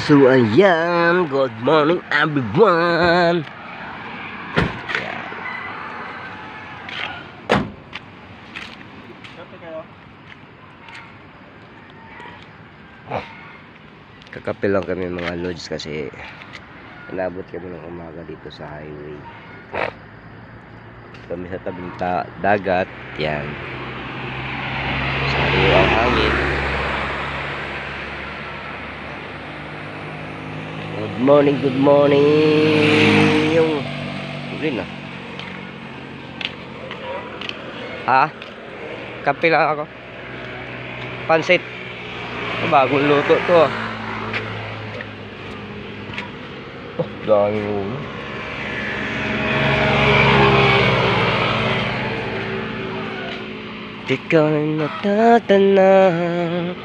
So ayan, good morning everyone. Kakape lang kami mga lods kasi inabot kami ng umaga dito sa highway. Kami sa tabing dagat, yan. Sariwa ang hangin. Good morning, good morning. Yung green ah. Ha? Kape lang ako. Pansit. Bagong luto to ah. Oh, daming ulo. Di ka na natatanaw.